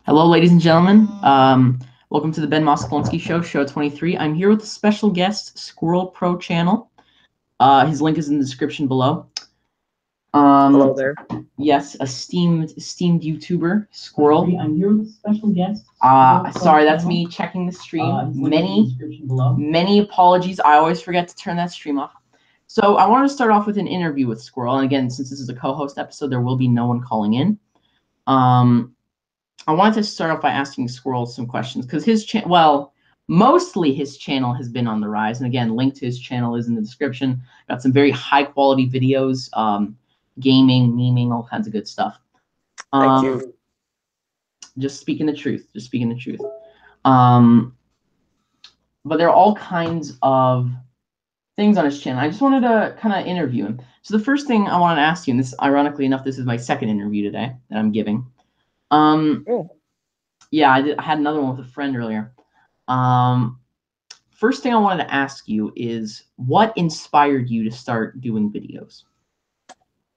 Hello, ladies and gentlemen. Welcome to the Ben Moskalensky Show, Show 23. I'm here with a special guest, Squirrel Pro Channel. His link is in the description below. Hello there. Yes, esteemed YouTuber, Squirrel. I'm here with a special guest. Sorry, that's me checking the stream. Many apologies. I always forget to turn that stream off. So I wanted to start off with an interview with Squirrel. And again, since this is a co-host episode, there will be no one calling in. I wanted to start off by asking Squirrel some questions because mostly his channel has been on the rise. And again, link to his channel is in the description. Got some very high quality videos, gaming, memeing, all kinds of good stuff. Thank you. Just speaking the truth. Just speaking the truth. But there are all kinds of things on his channel. I just wanted to kind of interview him. So the first thing I wanted to ask you, and this, ironically enough, this is my second interview today that I'm giving. Yeah, I had another one with a friend earlier. First thing I wanted to ask you is what inspired you to start doing videos?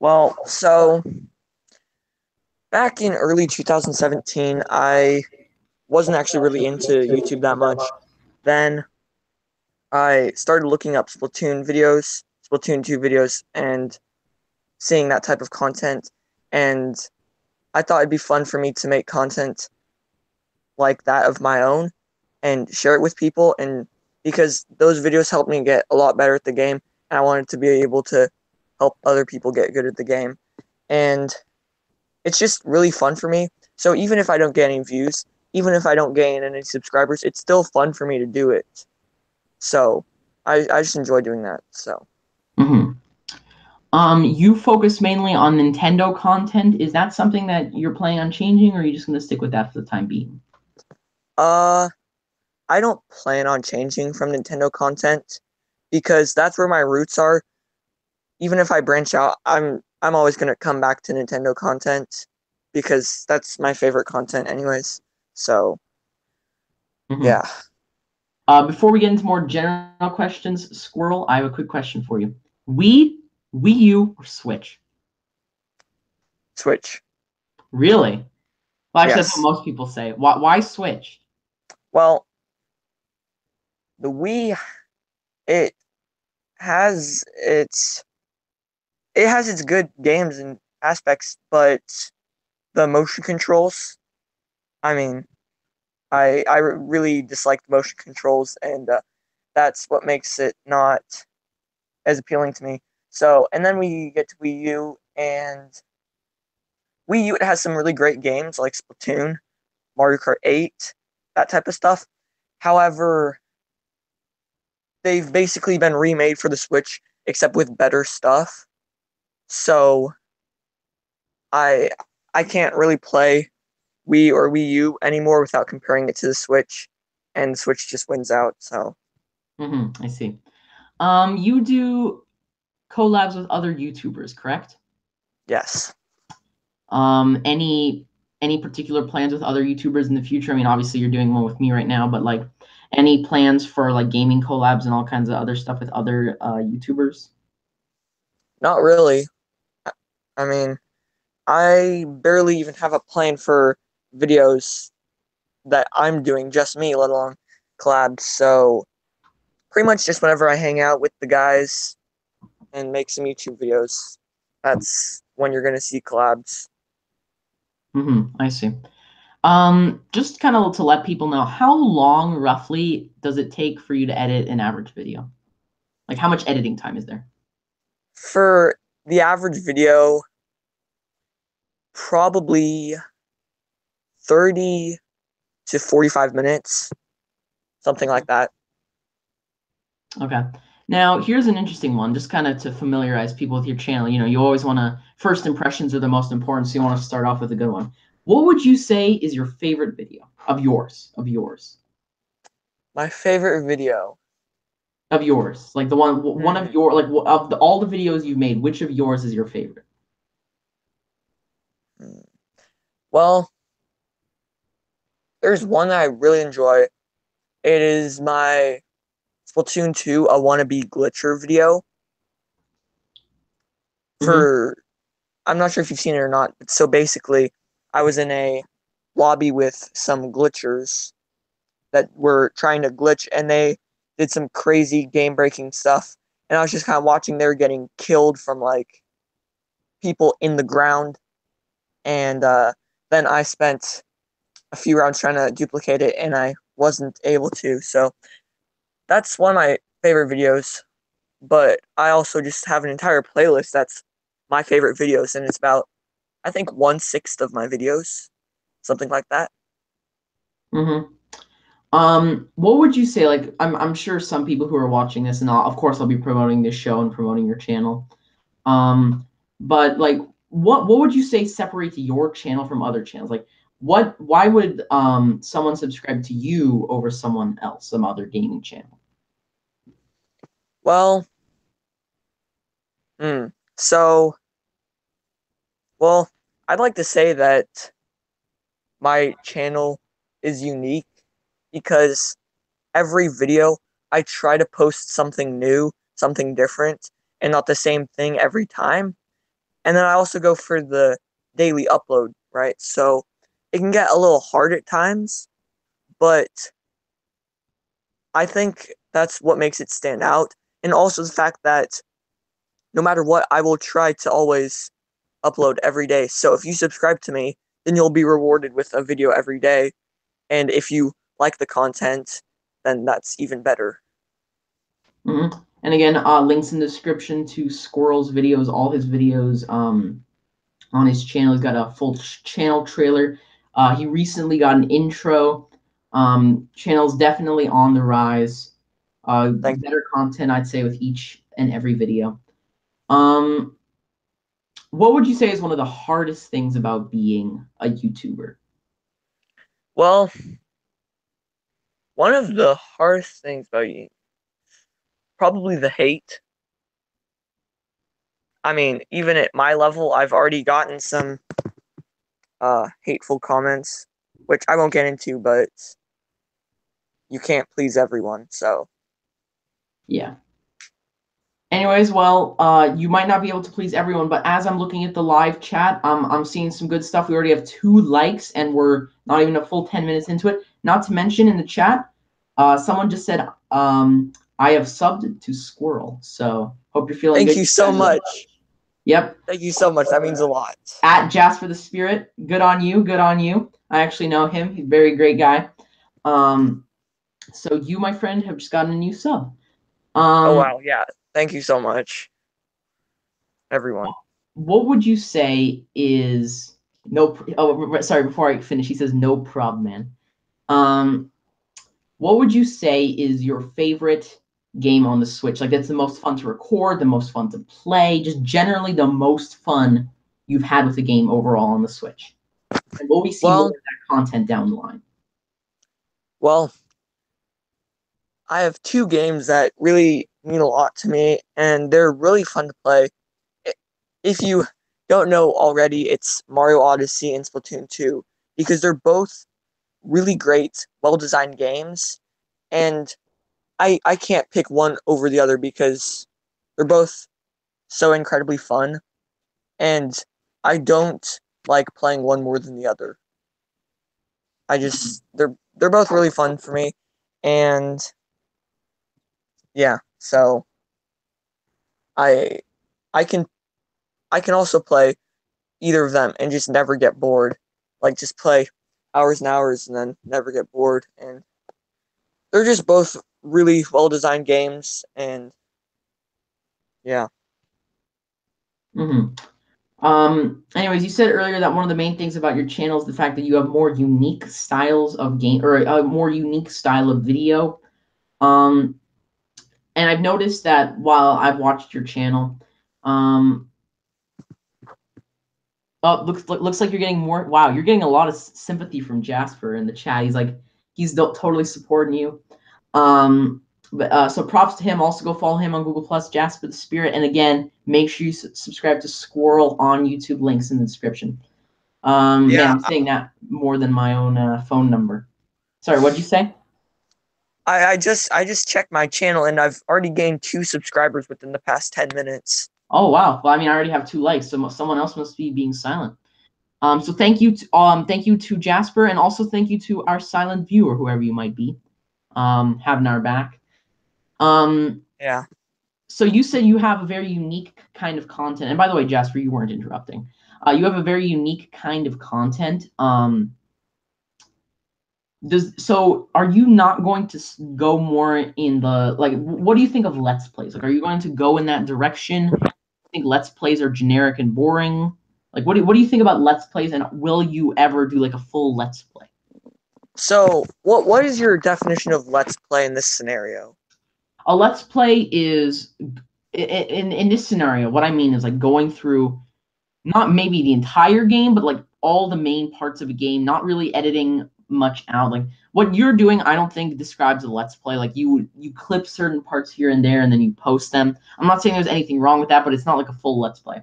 Well, so back in early 2017, I wasn't actually really into YouTube that much. Then I started looking up Splatoon 2 videos, and seeing that type of content. And I thought it'd be fun for me to make content like that of my own and share it with people. And because those videos helped me get a lot better at the game, and I wanted to be able to help other people get good at the game. And it's just really fun for me. So even if I don't get any views, even if I don't gain any subscribers, it's still fun for me to do it. So I just enjoy doing that. So. You focus mainly on Nintendo content. Is that something that you're planning on changing, or are you just going to stick with that for the time being? I don't plan on changing from Nintendo content because that's where my roots are. Even if I branch out, I'm always going to come back to Nintendo content because that's my favorite content anyways. So, yeah. Before we get into more general questions, Squirrel, I have a quick question for you. Wii U, or Switch? Switch. Really? Well, actually, Yes. That's what most people say. Why Switch? Well, the Wii, it has its good games and aspects, but the motion controls, I mean, I really dislike the motion controls, and that's what makes it not as appealing to me. So, and then we get to Wii U, and Wii U, it has some really great games like Splatoon, Mario Kart 8, that type of stuff. However, they've basically been remade for the Switch, except with better stuff. So, I can't really play Wii or Wii U anymore without comparing it to the Switch, and the Switch just wins out. So, I see. You do collabs with other YouTubers, correct? yes. Any particular plans with other YouTubers in the future? I mean, obviously you're doing one with me right now, but like any plans for like gaming collabs and all kinds of other stuff with other YouTubers? Not really. I mean, I barely even have a plan for videos that I'm doing, just me, let alone collabs. So pretty much just whenever I hang out with the guys and make some YouTube videos, that's when you're going to see collabs. I see. Just kind of to let people know, how long roughly does it take for you to edit an average video? Like how much editing time is there? For the average video, probably 30 to 45 minutes, something like that. Okay. Now, here's an interesting one, just kind of to familiarize people with your channel. You know, you always want to, first impressions are the most important, so you want to start off with a good one. What would you say is your favorite video of yours? My favorite video. Of yours. Like the one of your, like of all the videos you've made, which of yours is your favorite? Well, there's one that I really enjoy. It is my Splatoon 2 a wannabe glitcher video. I'm not sure if you've seen it or not. So basically, I was in a lobby with some glitchers that were trying to glitch, and they did some crazy game breaking stuff. And I was just kind of watching. They were getting killed from like people in the ground, and then I spent a few rounds trying to duplicate it, and I wasn't able to. So that's one of my favorite videos. But I also just have an entire playlist that's my favorite videos, and it's about, I think, 1/6 of my videos, something like that. Mm-hmm. What would you say? Like, I'm sure some people who are watching this, and of course I'll be promoting this show and promoting your channel. But like, what would you say separates your channel from other channels? Like, why would someone subscribe to you over someone else, some other gaming channel? Well, so, well, I'd like to say that my channel is unique because every video I try to post something new, something different, and not the same thing every time. And then I also go for the daily upload, right? So it can get a little hard at times, but I think that's what makes it stand out. And also the fact that no matter what, I will try to always upload every day. So if you subscribe to me, then you'll be rewarded with a video every day. And if you like the content, then that's even better. Mm-hmm. And again, links in the description to Squirrel's videos, all his videos on his channel. He's got a full channel trailer. He recently got an intro. Channel's definitely on the rise. Thank you. Better content, I'd say, with each and every video. Um, what would you say is one of the hardest things about being a YouTuber? Well, one of the hardest things about you, probably the hate. I mean, even at my level, I've already gotten some hateful comments, which I won't get into, but you can't please everyone. So, Yeah. Anyways, well, you might not be able to please everyone, but as I'm looking at the live chat, I'm seeing some good stuff. We already have 2 likes, and we're not even a full 10 minutes into it. Not to mention in the chat, someone just said, I have subbed to Squirrel. So hope you're feeling thank good. you so much. Yep. Thank you so much. That means a lot. At Jasper the Spirit, good on you. Good on you. I actually know him. He's a very great guy. So you, my friend, have just gotten a new sub. Oh, Um, wow. Yeah. Thank you so much, everyone. what would you say is no? Oh, sorry. Before I finish, he says no problem, man. Um, what would you say is your favorite game on the Switch? Like that's the most fun to record, the most fun to play, just generally the most fun you've had with the game overall on the Switch. And will we see more of Well, that content down the line? well, I have 2 games that really mean a lot to me, and they're really fun to play. If you don't know already, it's Mario Odyssey and Splatoon 2, because they're both really great, well-designed games, and I can't pick one over the other because they're both so incredibly fun, and I don't like playing one more than the other. I just they're both really fun for me, and yeah, so I I can I can also play either of them and just never get bored. Like just play hours and hours and then never get bored. And they're just both really well designed games. And yeah. Mm-hmm. Anyways, you said earlier that one of the main things about your channel is the fact that you have more unique styles of game or a more unique style of video. Um, and I've noticed that while I've watched your channel, um, oh, looks like you're getting more. Wow, you're getting a lot of sympathy from Jasper in the chat. He's like, he's totally supporting you. So props to him. Also go follow him on Google Plus, Jasper the Spirit. And again, make sure you subscribe to Squirrel on YouTube. Links in the description. Man, Yeah, I'm saying that more than my own phone number. Sorry, what'd you say? I just checked my channel and I've already gained 2 subscribers within the past 10 minutes. Oh wow. Well, I mean, I already have 2 likes, so someone else must be being silent. So thank you to Jasper, and also thank you to our silent viewer, whoever you might be, having our back. Yeah. So you said you have a very unique kind of content, and by the way, Jasper, you weren't interrupting. You have a very unique kind of content. So are you not going to go more in the like? What do you think of Let's Plays? Like, are you going to go in that direction? I think Let's Plays are generic and boring. Like, what do you think about Let's Plays, and will you ever do like a full Let's Play? So, what is your definition of let's play in this scenario? A Let's Play is in this scenario. What I mean is like going through not maybe the entire game, but like all the main parts of a game, not really editing much out. Like what you're doing, I don't think describes a Let's Play. Like you clip certain parts here and there, and then you post them. I'm not saying there's anything wrong with that, but it's not like a full Let's Play.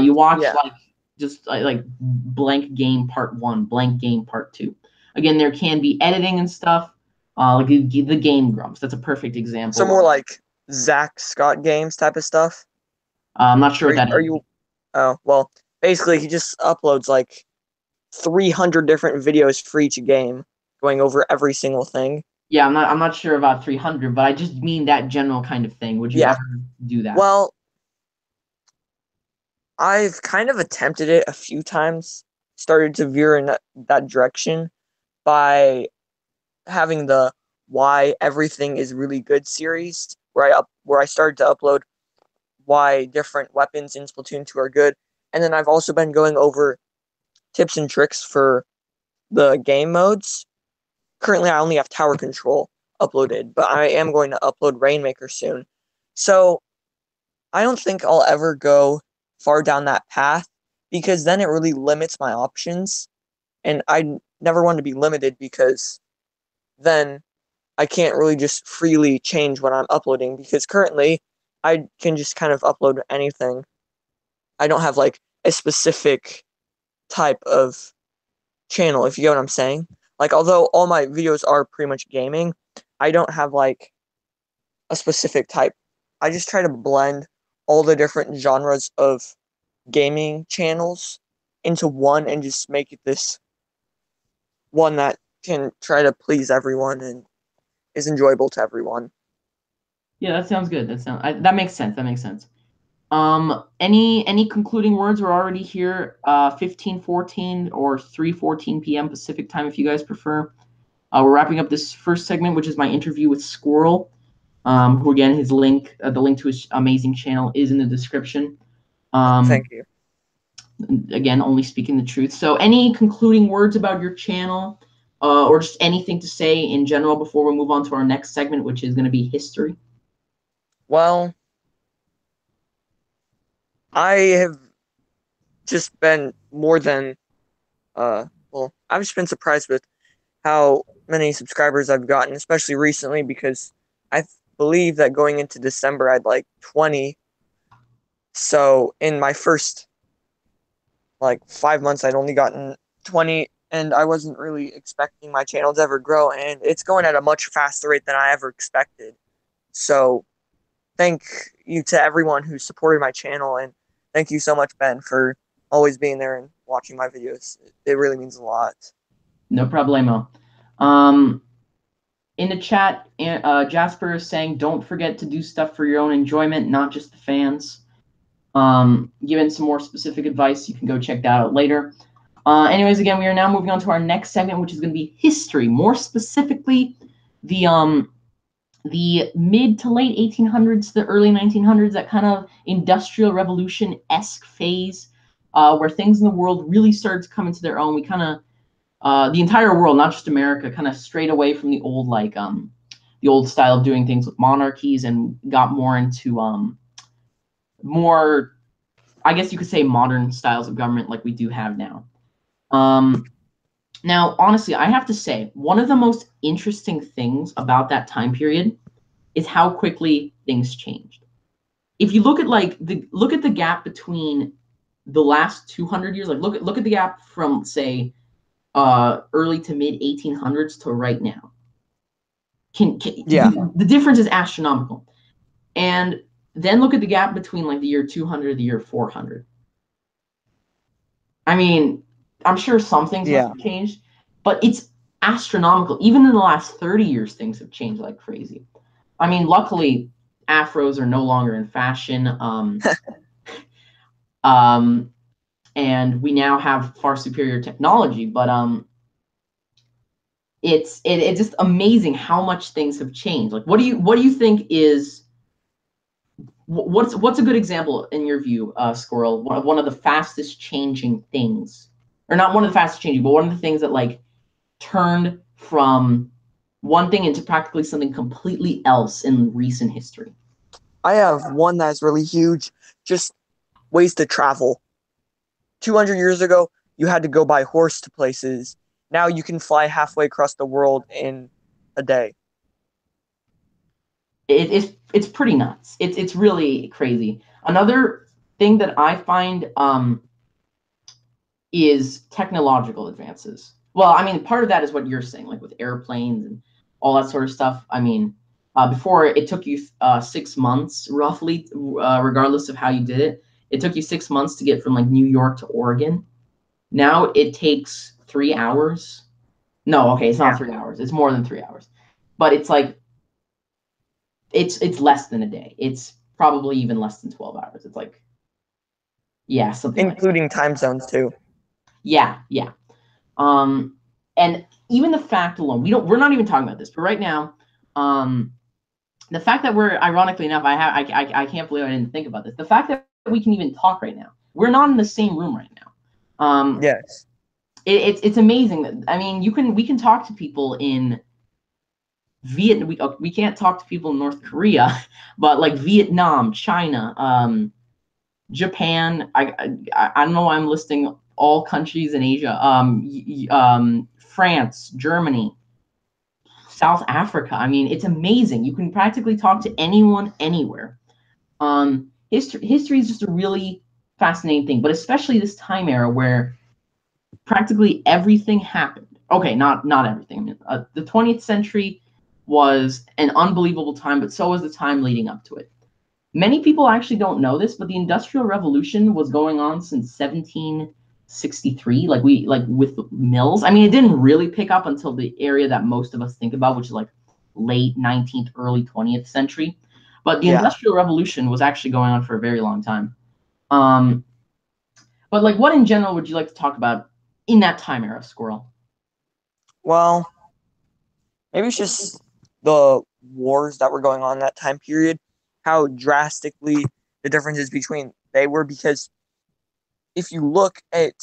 You watch Yeah. like just like blank game part 1, blank game part 2. Again, there can be editing and stuff. Like the Game Grumps. That's a perfect So example. more like Zach Scott games type of stuff. I'm not sure what that Are is. you? Oh well, basically he just uploads like 300 different videos for each game, going over every single thing. Yeah, I'm not sure about 300, but I just mean that general kind of thing. Would you Yeah. ever do that? Well, I've kind of attempted it a few times. Started to veer in that direction by having the "Why Everything Is Really Good" series, where I started to upload why different weapons in Splatoon 2 are good, and then I've also been going over tips and tricks for the game modes. Currently, I only have Tower Control uploaded, but I am going to upload Rainmaker soon. So I don't think I'll ever go far down that path because then it really limits my options. And I never want to be limited because then I can't really just freely change what I'm uploading because currently I can just kind of upload anything. I don't have like a specific type of channel, if you get what I'm saying. Like, although all my videos are pretty much gaming, I don't have like a specific type. I just try to blend all the different genres of gaming channels into one and just make it this one that can try to please everyone and is enjoyable to everyone. Yeah, that sounds good. That makes sense. That makes sense. Any concluding words? We're already here, 15:14 or 3:14 p.m. Pacific time, if you guys prefer. We're wrapping up this first segment, which is my interview with Squirrel. Who again, the link to his amazing channel is in the description. Thank you. Again, only speaking the truth. So, any concluding words about your channel, or just anything to say in general before we move on to our next segment, which is going to be history? Well, I have just been more than well, I've just been surprised with how many subscribers I've gotten, especially recently because I believe that going into December I'd like 20. So in my first like 5 months I'd only gotten 20 and I wasn't really expecting my channel to ever grow and it's going at a much faster rate than I ever expected. So thank you to everyone who supported my channel and thank you so much, Ben, for always being there and watching my videos. It really means a lot. No problemo. Um, in the chat, Jasper is saying, "Don't forget to do stuff for your own enjoyment, not just the fans." Given some more specific advice, you can go check that out later. Anyways, again, we are now moving on to our next segment, which is going to be history. More specifically, the mid to late 1800s, the early 1900s, that kind of industrial revolution-esque phase, where things in the world really started to come into their own. We kind of the entire world, not just America, kind of strayed away from the old style of doing things with monarchies and got more into more, I guess you could say, modern styles of government like we do have now. Now, honestly, I have to say one of the most interesting things about that time period is how quickly things changed. If you look at the gap between the last 200 years, like look at the gap from say early to mid 1800s to right now. Yeah. The difference is astronomical. And then look at the gap between like the year 200 the year 400. I mean, I'm sure some things must Yeah. have changed, but it's astronomical. Even in the last 30 years, things have changed like crazy. I mean, luckily, afros are no longer in fashion. Um, and we now have far superior technology, but it's just amazing how much things have changed. Like, what do you think is what's a good example in your view, Squirrel? One of the fastest changing things, or not one of the fastest changing, but one of the things that like turned from one thing into practically something completely else in recent history. I have one that's really huge. Just ways to travel. 200 years ago, you had to go by horse to places. Now you can fly halfway across the world in a day. It's pretty nuts. It's really crazy. Another thing that I find is technological advances. Well, I mean, part of that is what you're saying, like with airplanes and all that sort of stuff. I mean, before it took you 6 months roughly, regardless of how you did it. It took you 6 months to get from like New York to Oregon. Now it takes 3 hours. No, okay, it's not Yeah. 3 hours. It's more than 3 hours. But it's like it's less than a day. It's probably even less than 12 hours. It's like, yeah, something like that. Including time zones too. Yeah, yeah. Um, and even the fact alone, we're not even talking about this, but right now, um, the fact that we're ironically enough, I can't believe I didn't think about this. The fact that we can even talk right now, we're not in the same room right now. Yes. It's amazing that I mean, we can talk to people in Vietnam. We can't talk to people in North Korea, but like Vietnam, China, Japan. I don't know why I'm listing all countries in Asia. France, Germany, South Africa. I mean, it's amazing. You can practically talk to anyone anywhere. History is just a really fascinating thing, but especially this time era where practically everything happened. Okay, not everything. I mean, the 20th century was an unbelievable time, but so was the time leading up to it. Many people actually don't know this, but the Industrial Revolution was going on since 1763, like with mills. I mean, it didn't really pick up until the area that most of us think about, which is like late 19th, early 20th century. But the Yeah. Industrial Revolution was actually going on for a very long time. Um, but like, what in general would you like to talk about in that time era, Squirrel? Well, maybe it's just the wars that were going on in that time period, how drastically the differences between they were. Because if you look at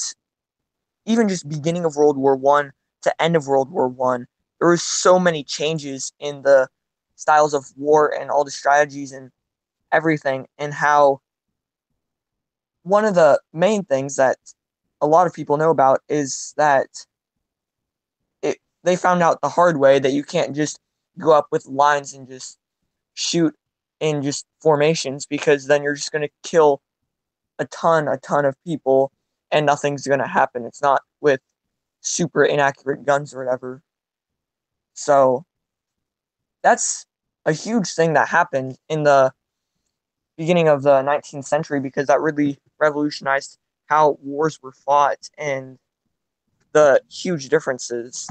even just beginning of World War One to end of World War One, there were so many changes in the styles of war and all the strategies and everything, and how one of the main things that a lot of people know about is that they found out the hard way that you can't just go up with lines and just shoot in just formations, because then you're just going to kill a ton of people and nothing's going to happen. It's not with super inaccurate guns or whatever. So that's a huge thing that happened in the beginning of the 19th century, because that really revolutionized how wars were fought and the huge differences.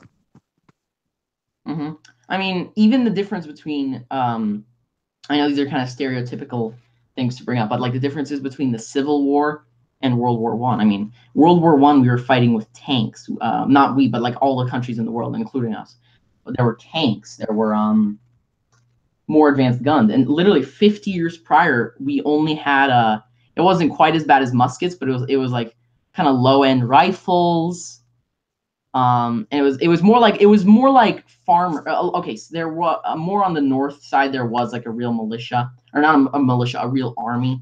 Mm-hmm. I mean, even the difference between I know these are kind of stereotypical things to bring up, but like the differences between the Civil War and World War One. I mean, World War One, we were fighting with tanks. Not we, but like all the countries in the world, including us. But there were tanks. There were more advanced guns, and literally 50 years prior, we only had It wasn't quite as bad as muskets, but it was like kind of low end rifles. And it was more like farmer. Okay, so there was more on the north side. There was like a real militia, or not a militia, a real army.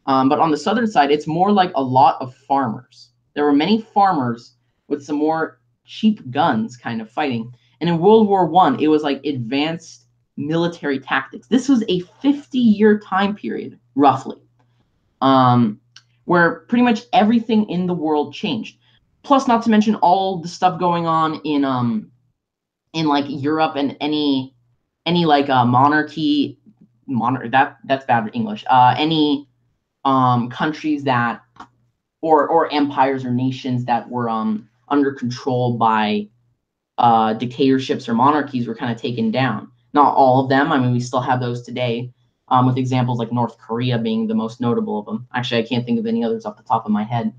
But on the southern side, it's more like a lot of farmers. There were many farmers with some more cheap guns, kind of fighting. And in World War One, it was like advanced military tactics. This was a 50-year time period, roughly, um, where pretty much everything in the world changed. Plus, not to mention all the stuff going on in like Europe and any like monarchy that's bad English. Any countries that or empires or nations that were under control by dictatorships or monarchies were kind of taken down. Not all of them. I mean, we still have those today, with examples like North Korea being the most notable of them. Actually, I can't think of any others off the top of my head.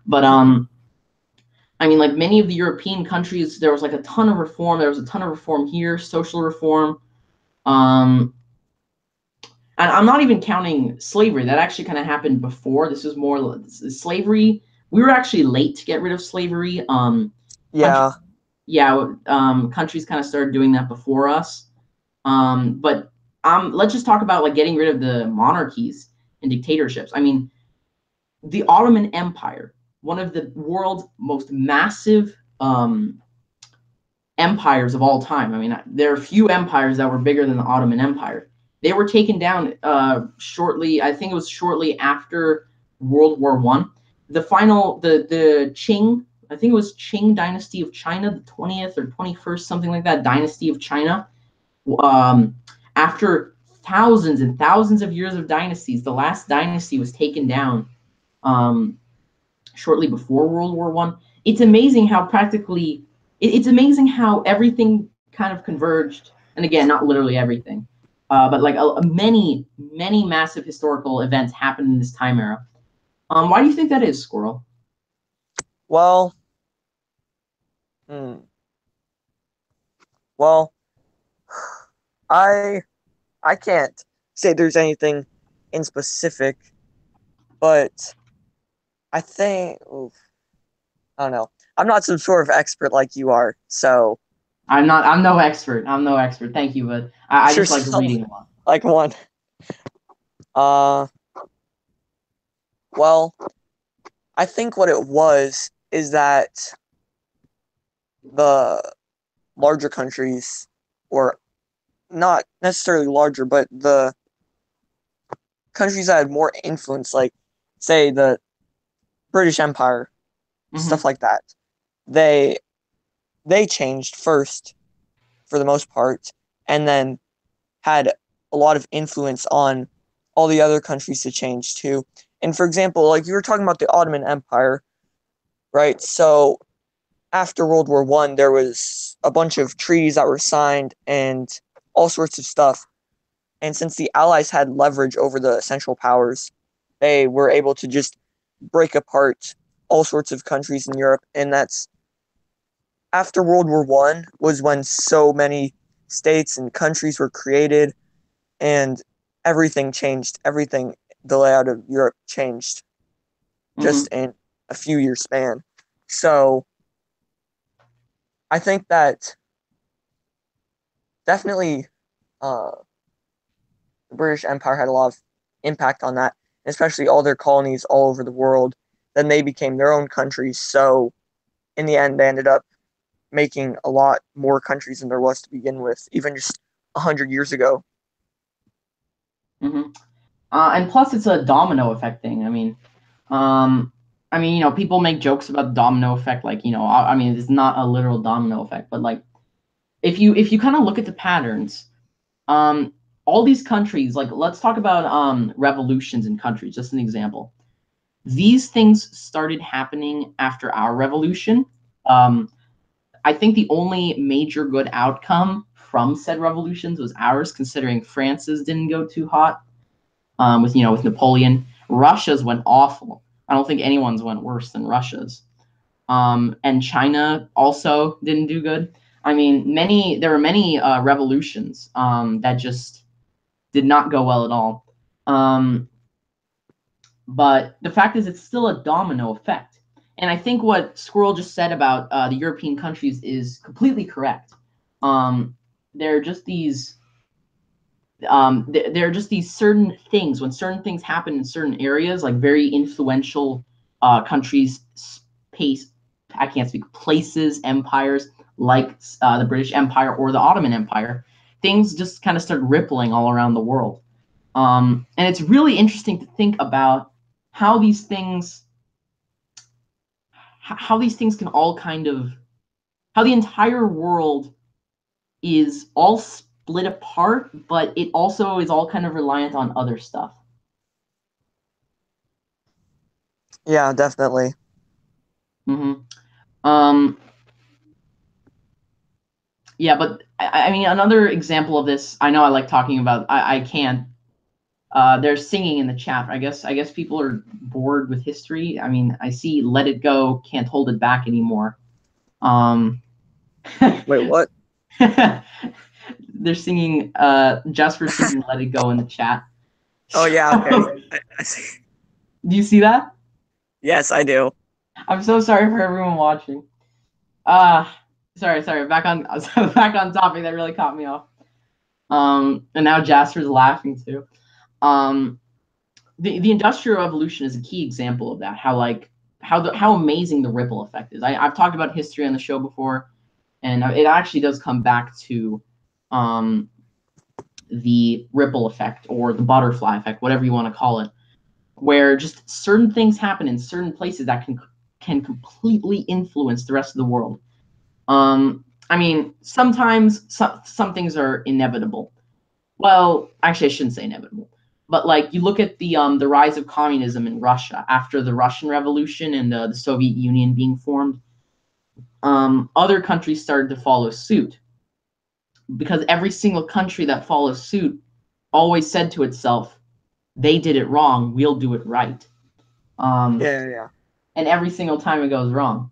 But I mean, like many of the European countries, there was like a ton of reform. There was a ton of reform here, social reform. And I'm not even counting slavery. That actually kind of happened before. This was more slavery. We were actually late to get rid of slavery. Yeah. Countries kind of started doing that before us. But let's just talk about like getting rid of the monarchies and dictatorships. I mean, the Ottoman Empire, one of the world's most massive empires of all time. I mean, there are few empires that were bigger than the Ottoman Empire. They were taken down shortly. I think it was shortly after World War One. The Qing. I think it was Qing dynasty of China, the 20th or 21st, something like that, dynasty of China. After thousands and thousands of years of dynasties, the last dynasty was taken down shortly before World War One. It's amazing how it's amazing how everything kind of converged, and again, not literally everything, but like many massive historical events happened in this time era. Why do you think that is, Squirrel? Well, well, I I can't say there's anything in specific, but I think oof, I don't know. I'm not some sort of expert like you are, so I'm no expert. I'm no expert. Thank you, but I sure just like sounds reading a lot. like one. Uh, well, I think what it was is that the larger countries, or not necessarily larger, but the countries that had more influence, like say the British Empire, Mm-hmm. stuff like that, they they changed first for the most part, and then had a lot of influence on all the other countries to change too. And for example, like you were talking about the Ottoman Empire, right? So after World War One, there was a bunch of treaties that were signed and all sorts of stuff. And since the Allies had leverage over the Central Powers, they were able to just break apart all sorts of countries in Europe. And that's after World War One was when so many states and countries were created, and everything changed. Everything, the layout of Europe changed just Mm-hmm. in a few years span. So I think that definitely uh, the British Empire had a lot of impact on that, especially all their colonies all over the world. Then they became their own countries. So in the end, they ended up making a lot more countries than there was to begin with, even just 100 years ago. Mm-hmm. And plus, it's a domino effect thing. Um, people make jokes about the domino effect, like I mean, it's not a literal domino effect, but like if you kind of look at the patterns, um, all these countries, like let's talk about revolutions in countries, just an example. These things started happening after our revolution. Um, I think the only major good outcome from said revolutions was ours, considering France's didn't go too hot with Napoleon. Russia's went awful. I don't think anyone's went worse than Russia's. And China also didn't do good. I mean, there were many revolutions that just did not go well at all. But the fact is, it's still a domino effect. And I think what Squirrel just said about the European countries is completely correct. Um, there are just these there are just these certain things when certain things happen in certain areas, like very influential countries, space. I can't speak places, empires like the British Empire or the Ottoman Empire. Things just kind of start rippling all around the world, and it's really interesting to think about how these things can all kind of how the entire world is all split apart, but it also is all kind of reliant on other stuff. Yeah, definitely. Hmm. Um, yeah, but I mean, another example of this, I know I like talking about, I can't. They're singing in the chat. I guess people are bored with history. I mean, I see "Let It Go," can't hold it back anymore. Um, Wait, what? they're singing. Jasper's singing "Let It Go" in the chat. Oh yeah, okay. So, I see. do you see that? Yes, I do. I'm so sorry for everyone watching. Uh sorry. Back on back on topic. That really caught me off. And now Jasper's laughing too. Um, the Industrial Revolution is a key example of that. How amazing the ripple effect is. I've talked about history on the show before, and it actually does come back to um, the ripple effect or the butterfly effect, whatever you want to call it, where just certain things happen in certain places that can completely influence the rest of the world. I mean, sometimes some things are inevitable. Well, actually, I shouldn't say inevitable, but like you look at the rise of communism in Russia after the Russian Revolution and the Soviet Union being formed. Other countries started to follow suit because every single country that follows suit always said to itself, "They did it wrong. We'll do it right." Um, Yeah, yeah. and every single time it goes wrong.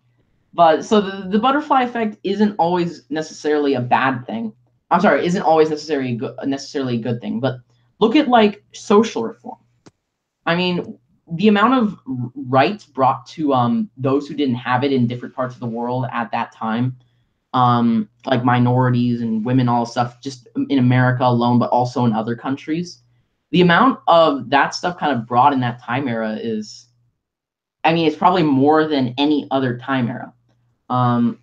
But so the butterfly effect isn't always necessarily a bad thing. I'm sorry, isn't always necessarily a good thing. But look at like social reform. I mean, the amount of rights brought to those who didn't have it in different parts of the world at that time, like minorities and women, all stuff, just in America alone, but also in other countries. The amount of that stuff kind of brought in that time era is, I mean, it's probably more than any other time era. Um,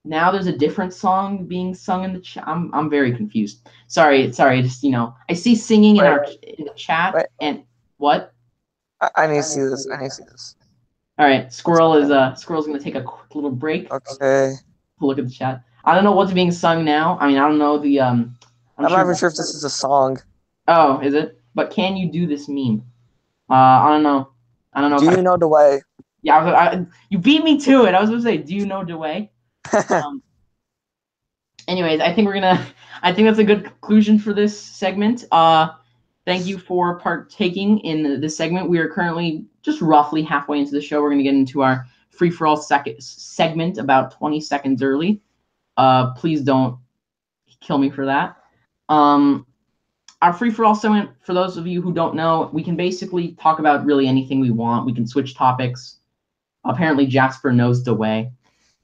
Now there's a different song being sung in the chat. I'm very confused. Sorry. Just I see singing in Wait, the chat wait. and what? I need to see this. I need to see this. All right, What's happening? Squirrel's gonna take a quick little break. Okay. To look at the chat. I don't know what's being sung now. I mean, I don't know the I'm I'm not sure. even sure if this is a song. Oh, is it? But can you do this meme? I don't know. I don't know Do if you know the way? yeah. You beat me to it. I was gonna say, do you know Dewey? Um, Anyways, I think that's a good conclusion for this segment. Thank you for partaking in this segment. We are currently just roughly halfway into the show. We're gonna get into our free for all segment about 20 seconds early. Please don't kill me for that. Um, our free for all segment, for those of you who don't know, we can basically talk about really anything we want. We can switch topics. Apparently, Jasper knows the way.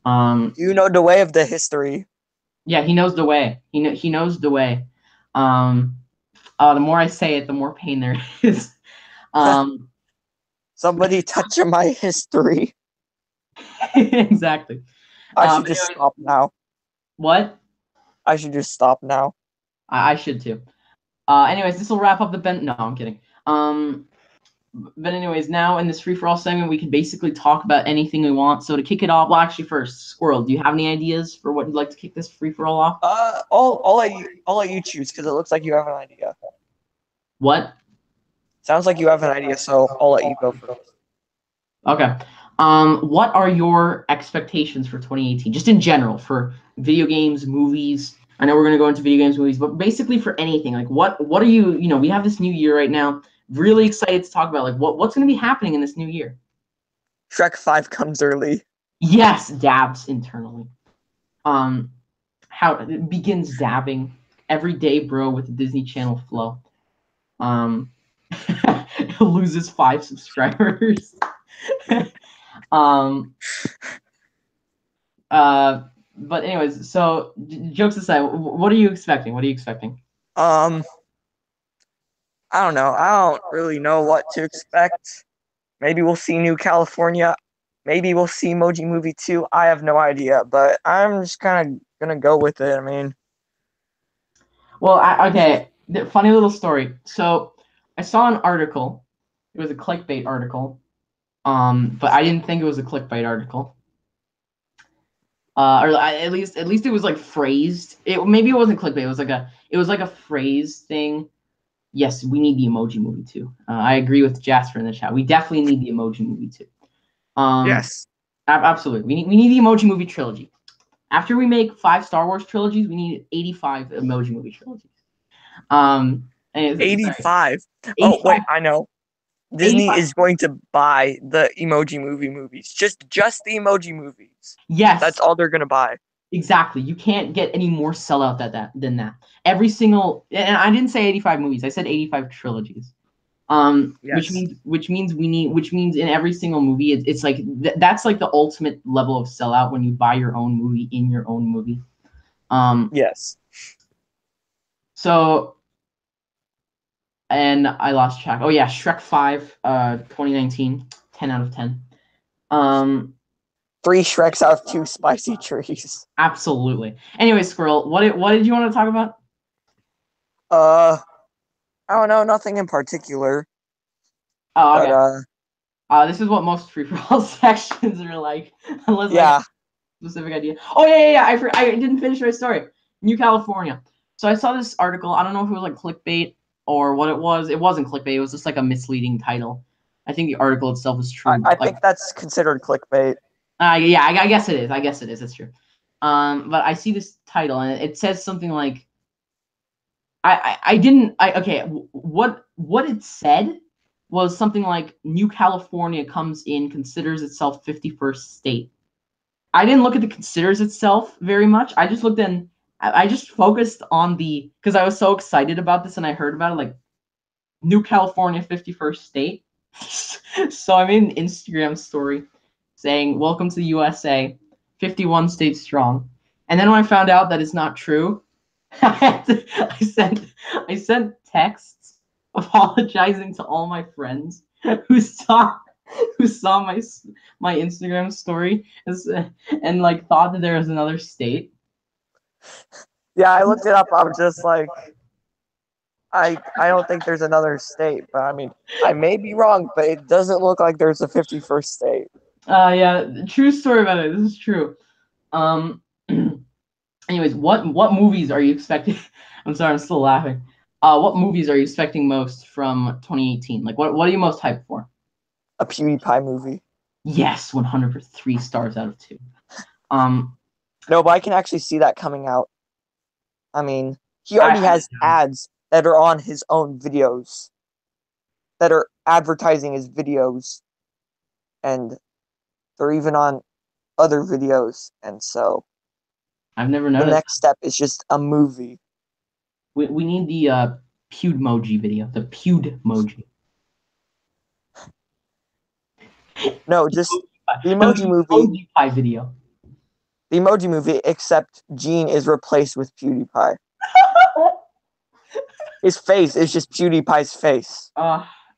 Do you know the way of the history? Yeah, he knows the way. He knows the way. Um, the more I say it, the more pain there is. Um, Somebody touch my history. exactly. I should But just anyway, stop now. what? I should just stop now. I should too. Anyways, this will wrap up the Ben. No, I'm kidding. But anyways, now in this free for all segment, we can basically talk about anything we want. So to kick it off, well, actually, first, Squirrel, do you have any ideas for what you'd like to kick this free for all off? I'll let you choose because it looks like you have an idea. What? Sounds like you have an idea, so I'll let you go first. Okay. What are your expectations for 2018, just in general, for video games, movies? I know we're gonna go into video games, movies, but basically for anything. Like, what are you? We have this new year right now. Really excited to talk about like what's gonna be happening in this new year. Shrek 5 comes early. Yes, dabs internally. Um, how it begins dabbing every day, bro, with the Disney Channel flow. Um, loses 5 subscribers. um, uh, but anyways, so jokes aside, what are you expecting? What are you expecting? Um, I don't know. I don't really know what to expect. Maybe we'll see New California. Maybe we'll see Emoji Movie 2. I have no idea, but I'm just kind of gonna go with it. I mean, Well, okay, funny little story. So I saw an article. It was a clickbait article. But I didn't think it was a clickbait article. At least it was like phrased. Maybe it wasn't clickbait. It was like a phrase thing Yes, we need the Emoji Movie too. I agree with Jasper in the chat. We definitely need the Emoji Movie too. Yes. Absolutely. We need the Emoji Movie trilogy. After we make 5 Star Wars trilogies, we need 85 Emoji Movie trilogies. Sorry, 85. Oh, 85, wait, I know. Disney 85. is going to buy the Emoji Movie movies. Just the Emoji movies. Yes, That's all they're gonna buy. exactly. You can't get any more sellout than that. Every single, and I didn't say 85 movies. I said 85 trilogies. Which Yes. means in every single movie, it's like that's like the ultimate level of sellout when you buy your own movie in your own movie. Yes. So, and I lost track. Oh yeah, Shrek 5, 2019, 10 out of 10. 3 Shreks out of 2 spicy trees. Absolutely. Anyway, Squirrel, what did you want to talk about? Uh, I don't know, nothing in particular. Oh, But okay. This is what most free for all sections are like, unless I got yeah. a specific idea. Oh yeah. I didn't finish my story. New California. So I saw this article. I don't know if it was like clickbait or what it was. It wasn't clickbait. It was just like a misleading title. I think the article itself is true. I Like, think that's considered clickbait. yeah, I guess it is. I guess it is. It's true. But I see this title and it says something like, I didn't. Okay. What it said was something like New California comes in, considers itself 51st state. I didn't look at the considers itself very much. I just looked in. I just focused on the, because I was so excited about this and I heard about it, like New California 51st state. So I made an Instagram story saying, "Welcome to the USA, 51 states strong." And then when I found out that it's not true, I sent texts apologizing to all my friends who saw my Instagram story and like thought that there was another state. Yeah, I looked it up. I'm just like, I don't think there's another state, but I mean, I may be wrong, but it doesn't look like there's a 51st state. Yeah, true story about it. This is true. Um, anyways, what movies are you expecting? I'm sorry, I'm still laughing. What movies are you expecting most from 2018? Like, what are you most hyped for? A PewDiePie movie. Yes, 100%, 3 stars out of 2. Um, No, but I can actually see that coming out. I mean, he I already has ads that are on his own videos that are advertising his videos, and they're even on other videos. And so I've never the noticed. next step is just a movie. We need the Pewdmoji video, the Pewdmoji. No, just the No, emoji the movie. Emoji Pie video. The emoji movie, except Gene is replaced with PewDiePie. His face is just PewDiePie's face.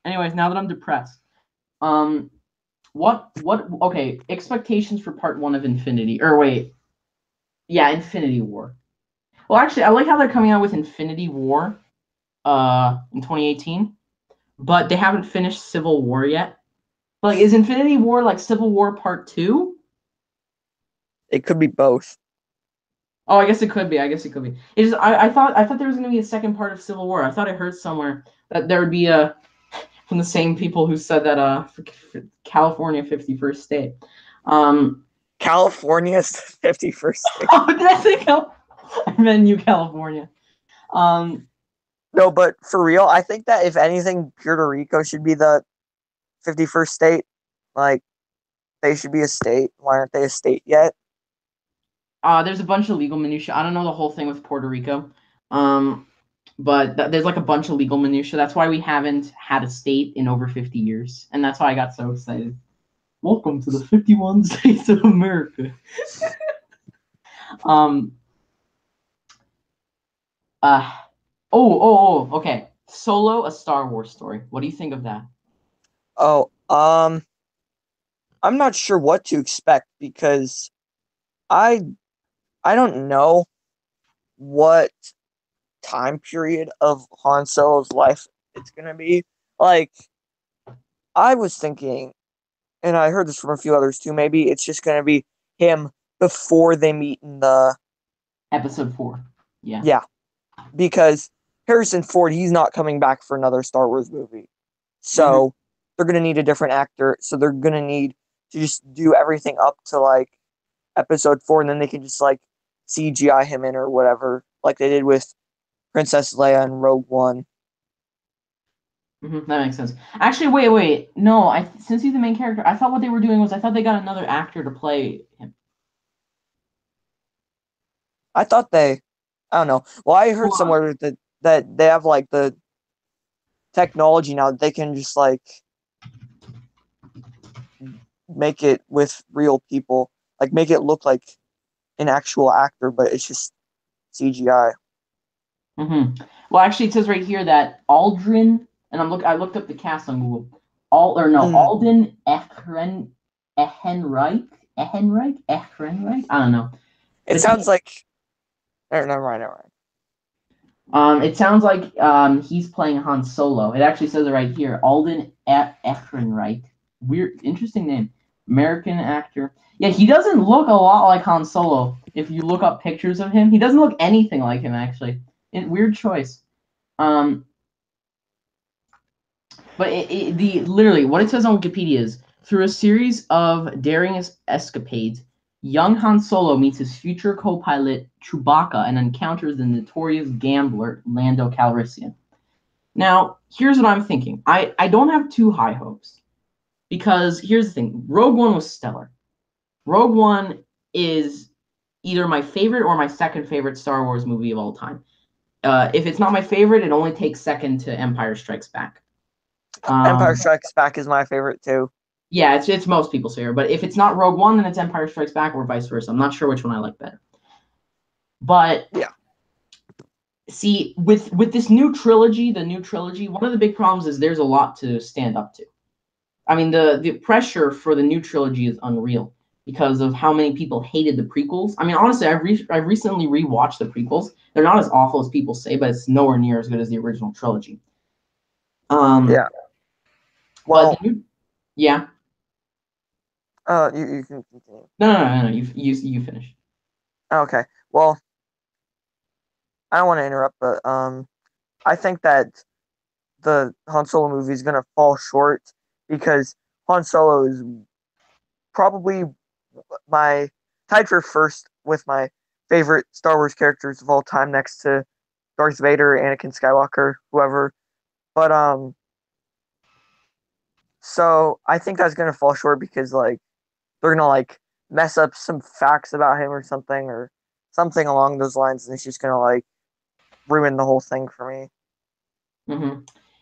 Anyways, now that I'm depressed, um, what? Okay, expectations for part 1 of Infinity. Or wait, yeah, Infinity War. Well, actually, I like how they're coming out with Infinity War, in 2018, but they haven't finished Civil War yet. Like, is Infinity War like Civil War Part 2? It could be both. Oh, I guess it could be. I guess it could be. It's just, I thought there was gonna be a second part of Civil War. I thought I heard somewhere that there would be a, from the same people who said that for California 51st state. California's 51st state. Oh, did I say I meant New California. No, but for real, I think that if anything, Puerto Rico should be the 51st state. Like, they should be a state. Why aren't they a state yet? There's a bunch of legal minutia. I don't know the whole thing with Puerto Rico. But there's like a bunch of legal minutia. That's why we haven't had a state in over 50 years, and that's why I got so excited. Welcome to the 51 states of America. um. Uh. Okay. Solo, a Star Wars story. What do you think of that? Oh, I'm not sure what to expect because I I don't know what time period of Han Solo's life it's gonna be. Like, I was thinking, and I heard this from a few others too, maybe it's just gonna be him before they meet in the Episode 4. Yeah. yeah. Because Harrison Ford, he's not coming back for another Star Wars movie. Hmm. So they're going to need a different actor. So they're going to need to just do everything up to like episode 4, and then they can just like CGI him in or whatever, like they did with Princess Leia and Rogue One. That makes sense. Actually, wait. No, since he's the main character, I thought what they were doing was I thought they got another actor to play him. I thought I don't know. Well, I heard Hold on. somewhere that they have like the technology now that they can just like make it with real people, like make it look like an actual actor, but it's just CGI. Well, actually, it says right here that Aldrin, and I looked up the cast on Google. Mm. Alden Ehrenreich. I don't know, It but sounds like never mind, never mind. it sounds like he's playing Han Solo. It actually says it right here. Alden Ehrenreich. Weird, interesting name. American actor. Yeah, he doesn't look a lot like Han Solo. If you look up pictures of him, he doesn't look anything like him actually. Weird choice. Um, but literally what it says on Wikipedia is through a series of daring escapades, young Han Solo meets his future co-pilot Chewbacca and encounters the notorious gambler Lando Calrissian. Now, here's what I'm thinking. I don't have too high hopes because here's the thing: Rogue One was stellar. Rogue One is either my favorite or my second favorite Star Wars movie of all time. If it's not my favorite, it only takes second to Empire Strikes Back. Empire Um, Strikes Back is my favorite too. yeah, it's most people's favorite, but if it's not Rogue One, then it's Empire Strikes Back or vice versa. I'm not sure which one I like better. But Yeah. see, with this new trilogy, one of the big problems is there's a lot to stand up to. I mean, the pressure for the new trilogy is unreal because of how many people hated the prequels. I mean, honestly, I've recently rewatched the prequels. They're not as awful as people say, but it's nowhere near as good as the original trilogy. Yeah. But Well, yeah, you can continue. no. You finish. Okay. Well, I don't want to interrupt, but I think that the Han Solo movie is gonna fall short because Han Solo is probably my tied for first with my favorite Star Wars characters of all time, next to Darth Vader, Anakin Skywalker, whoever. But so I think that's gonna fall short because like they're gonna like mess up some facts about him or something along those lines, and it's just gonna like ruin the whole thing for me. Hmm.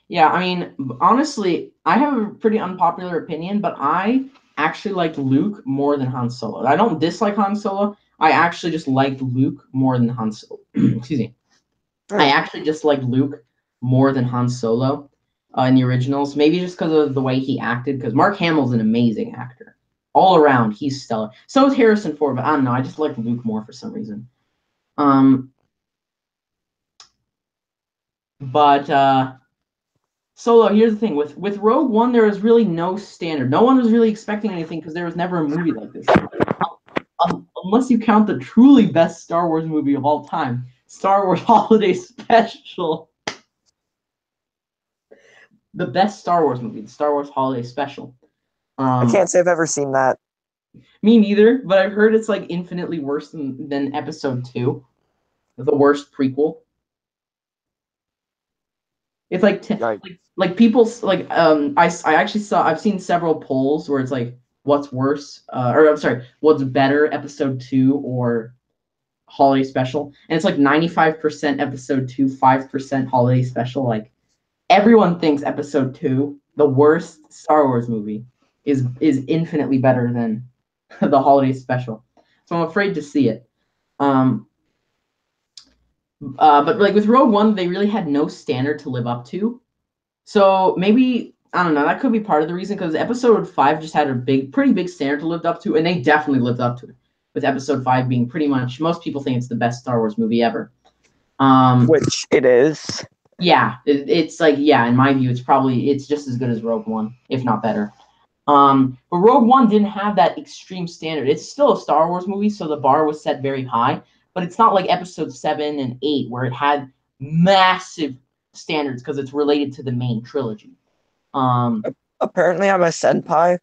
Yeah, I mean, honestly, I have a pretty unpopular opinion, but I actually like Luke more than Han Solo. I don't dislike Han Solo. I actually just liked Luke more than Han Solo. Excuse me. I Hmm. actually just like Luke more than Han Solo in the originals. Maybe just because of the way he acted. Because Mark Hamill's an amazing actor. All around, he's stellar. So is Harrison Ford, but I don't know. I just like Luke more for some reason. Um, but Solo, here's the thing with Rogue One, there was really no standard. No one was really expecting anything because there was never a movie like this. Unless you count the truly best Star Wars movie of all time, Star Wars Holiday Special. The best Star Wars movie, the Star Wars Holiday Special. I Um, can't say I've ever seen that. Me neither, but I've heard it's like infinitely worse than Episode 2, the worst prequel. It's like Like, like people like I actually I've seen several polls where it's like what's worse or I'm sorry, what's better, Episode 2 or Holiday Special, and it's like 95% Episode 2, 5% Holiday Special. Like everyone thinks Episode 2, the worst Star Wars movie, is infinitely better than the Holiday Special. So I'm afraid to see it. Um, but like with Rogue One, they really had no standard to live up to. So maybe I don't know. That could be part of the reason because Episode 5 just had a pretty big standard to live up to, and they definitely lived up to it. With Episode 5 being pretty much most people think it's the best Star Wars movie ever. which it is. Yeah, it's like in my view, it's just as good as Rogue One, if not better. But Rogue One didn't have that extreme standard. It's still a Star Wars movie, so the bar was set very high. But it's not like Episode 7 and 8 where it had massive standards because it's related to the main trilogy. Apparently, I'm a senpai.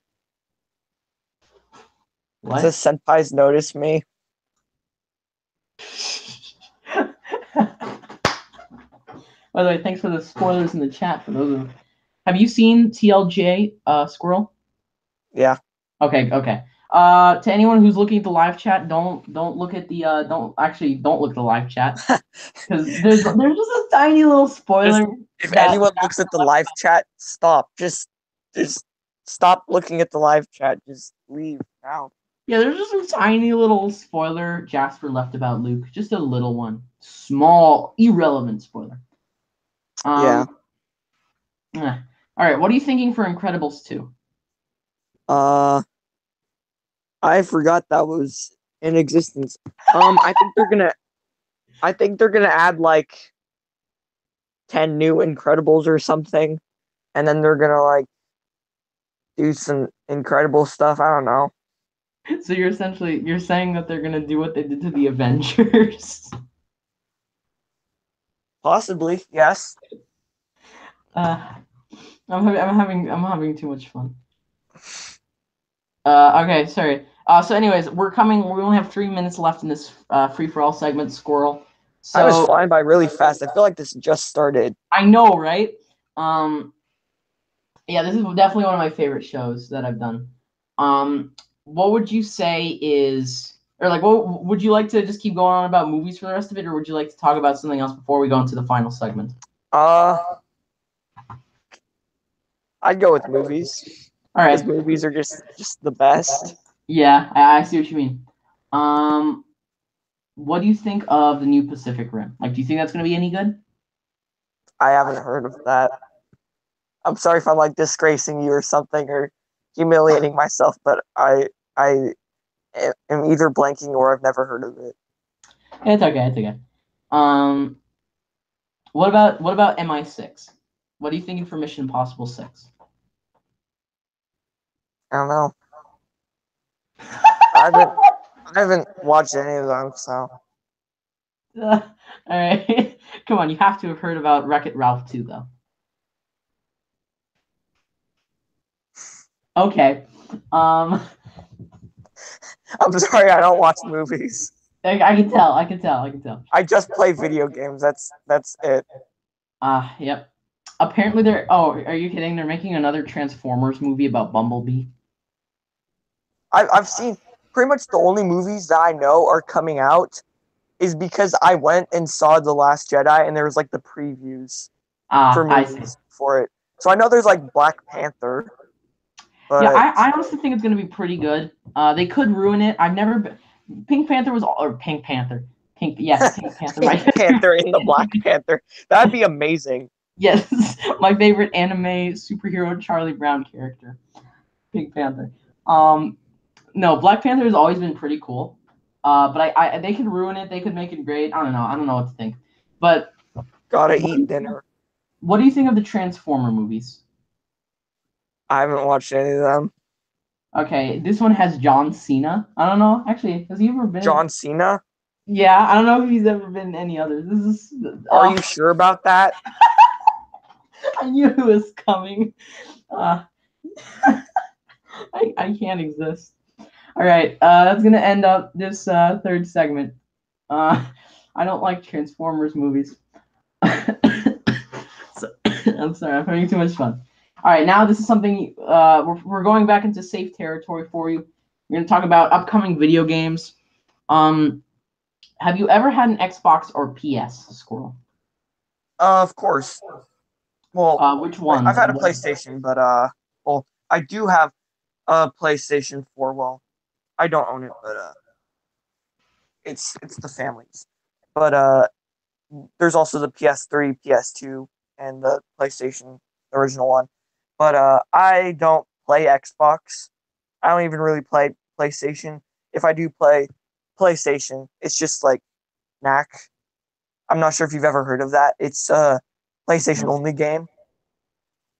What? It says senpais notice me. By the way, thanks for the spoilers in the chat for those of. Have you seen TLJ Squirrel? Yeah. Okay. To anyone who's looking at the live chat, don't look at the don't look at the live chat because there's just a tiny little spoiler. If anyone looks at the live chat, stop. Just stop looking at the live chat. Just leave now. Yeah, there's just a tiny little spoiler Jasper left about Luke. Just a little one. Small, irrelevant spoiler. Yeah. All right, what are you thinking for Incredibles 2? I forgot that was in existence. I think they're gonna add like 10 new Incredibles or something, and then they're gonna like do some incredible stuff. I don't know. So you're saying that they're gonna do what they did to the Avengers. Possibly, yes. I'm having too much fun. Okay, sorry. So anyways, we only have 3 minutes left in this free for all segment, Squirrel. So I was flying by really fast. I feel like this just started. I know, right? Yeah, this is definitely one of my favorite shows that I've done. What would you say is, or like, what would you like to just keep going on about movies for the rest of it, or would you like to talk about something else before we go into the final segment? I'd go with movies. All right. Because movies are just the best. Yeah, I see what you mean. What do you think of the new Pacific Rim? Like, do you think that's going to be any good? I haven't heard of that. I'm sorry if I'm like disgracing you or something or humiliating myself, but I am either blanking or I've never heard of it. It's okay. It's okay. What about MI6? What are you thinking for Mission Impossible 6? I don't know. I haven't watched any of them, so. All right. Come on, you have to have heard about Wreck-It Ralph 2, though. Okay. I'm sorry, I don't watch movies. I can tell. I just play video games. That's it. Yep. Apparently they're. Oh, are you kidding? They're making another Transformers movie about Bumblebee. I've seen pretty much the only movies that I know are coming out is because I went and saw The Last Jedi and there was like the previews for movies for it. So I know there's like Black Panther. But yeah, I honestly think it's gonna be pretty good. They could ruin it. I've never been. Pink Panther was or Pink Panther. Pink Panther. Pink Panther in the Black Panther. That'd be amazing. Yes, my favorite anime superhero Charlie Brown character, Pink Panther. No, Black Panther has always been pretty cool. But I they could ruin it. They could make it great. I don't know what to think. But gotta eat dinner. What do you think of the Transformer movies? I haven't watched any of them. Okay, this one has John Cena. I don't know. Actually, has he ever been John Cena? Yeah, I don't know if he's ever been in any others. This is. Are you sure about that? I knew it was coming. I can't exist. All right, that's gonna end up this third segment. I don't like Transformers movies. So, I'm sorry, I'm having too much fun. All right, now this is something we're going back into safe territory for you. We're gonna talk about upcoming video games. Have you ever had an Xbox or PS, Squirrel? Of course. Well, which one? I've had a PlayStation, but well, I do have a PlayStation 4. Well, I don't own it, but it's the family's. But there's also the PS3, PS2, and the PlayStation, the original one. But I don't play Xbox. I don't even really play PlayStation. If I do play PlayStation, it's just like Knack. I'm not sure if you've ever heard of that. It's a PlayStation only game.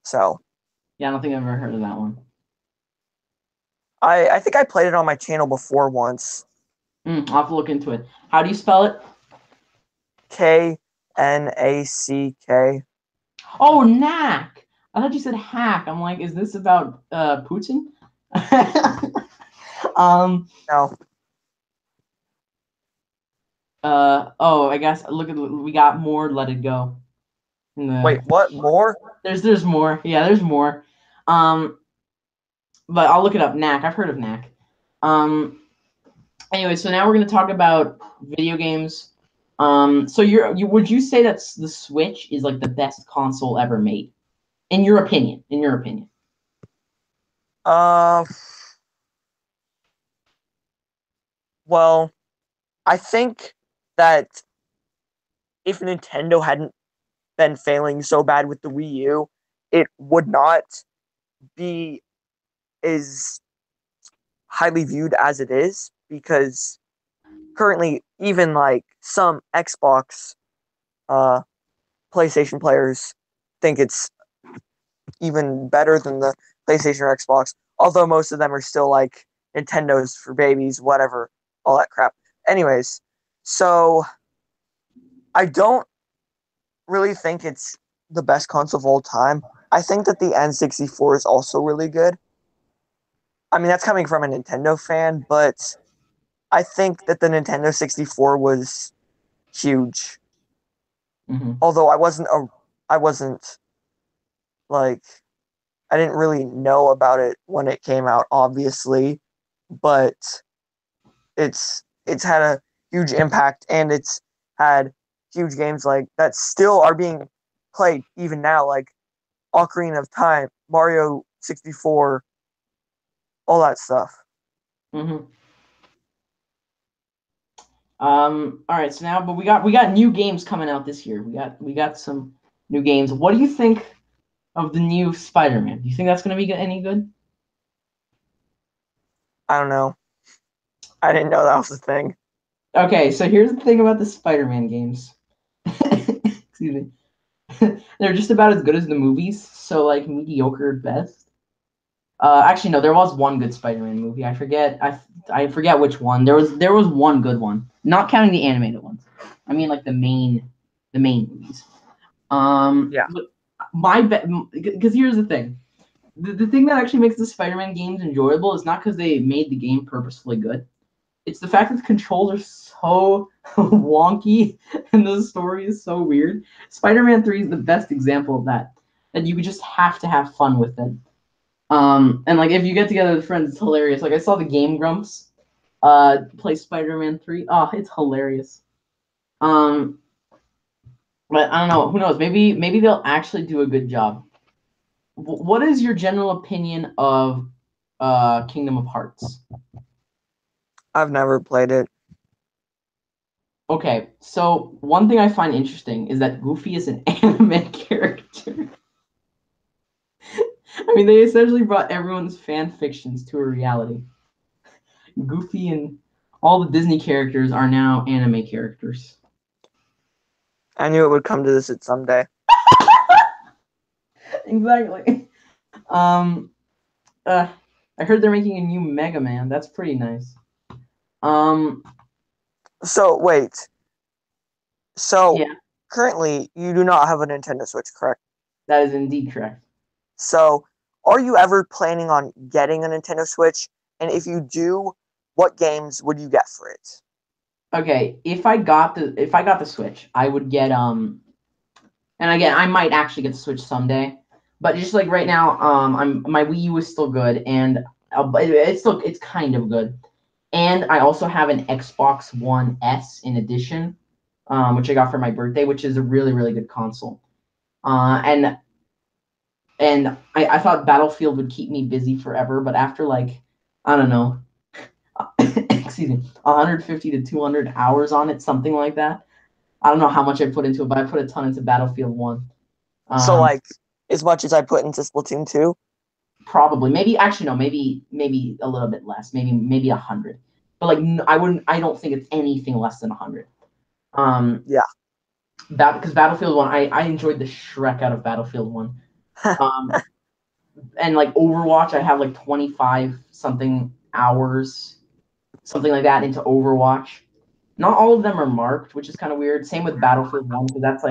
So yeah, I don't think I've ever heard of that one. I think I played it on my channel before once. I'll have to look into it. How do you spell it? KYNACK. NACK. Oh, knack. I thought you said hack. I'm like, is this about Putin? um. No. Oh, I guess look at we got more. Let it go. Wait, what? More? There's more. Yeah, there's more. Um, but I'll look it up. Knack. I've heard of Knack. Anyway, so now we're gonna talk about video games. So you would you say that the Switch is like the best console ever made, in your opinion? In your opinion? Uh, well, I think that if Nintendo hadn't been failing so bad with the Wii U, it would not be as highly viewed as it is because currently even like some Xbox uh PlayStation players think it's even better than the PlayStation or Xbox, although most of them are still like Nintendo's for babies, whatever, all that crap. Anyways, so I don't really think it's the best console of all time. I think that the N64 is also really good. I mean, that's coming from a Nintendo fan, but I think that the Nintendo 64 was huge. Mm-hmm. Although I wasn't like I didn't really know about it when it came out, obviously, but it's had a huge impact and it's had huge games like that still are being played even now, like Ocarina of Time, Mario 64, all that stuff. Mm-hmm. All right. So now, but we got new games coming out this year. We got some new games. What do you think of the new Spider-Man? Do you think that's gonna be any good? I don't know. I didn't know that was a thing. Okay. So here's the thing about the Spider-Man games. Excuse me. They're just about as good as the movies. So like mediocre at best. Actually, no. There was one good Spider-Man movie. I forget which one. There was one good one, not counting the animated ones. I mean, like the main movies. Yeah. But my bet, because here's the thing. The thing that actually makes the Spider-Man games enjoyable is not because they made the game purposefully good. It's the fact that the controls are so wonky and the story is so weird. Spider-Man 3 is the best example of that. That you just have to have fun with it. And like if you get together with friends, it's hilarious. Like I saw the Game Grumps play Spider-Man 3. Oh, it's hilarious. Um, but I don't know. Who knows? Maybe they'll actually do a good job. What is your general opinion of Kingdom of Hearts? I've never played it. Okay, so one thing I find interesting is that Goofy is an anime character. I mean, they essentially brought everyone's fan fictions to a reality. Goofy and all the Disney characters are now anime characters. I knew it would come to this at some day. Exactly. Um, uh, I heard they're making a new Mega Man. That's pretty nice. Um, So wait. So yeah, currently you do not have a Nintendo Switch, correct? that is indeed correct. So are you ever planning on getting a Nintendo Switch? And if you do, what games would you get for it? Okay, if I got the Switch, I would get and again, I might actually get the Switch someday. But just like right now, my Wii U is still good, and but it's kind of good. And I also have an Xbox One S in addition, which I got for my birthday, which is a really really good console. And I thought Battlefield would keep me busy forever, but after like I don't know, excuse me, 150 to 200 hours on it, something like that. I don't know how much I put into it, but I put a ton into Battlefield One. So Um, like as much as I put into Splatoon 2? Probably, maybe actually no, maybe a little bit less, maybe 100. But like I wouldn't, I don't think it's anything less than 100. Um, Yeah. that because Battlefield One, I enjoyed the Shrek out of Battlefield One. Um, and like Overwatch, I have like 25 something hours, something like that into Overwatch. Not all of them are marked, which is kind of weird. Same with Battlefield 1, because that's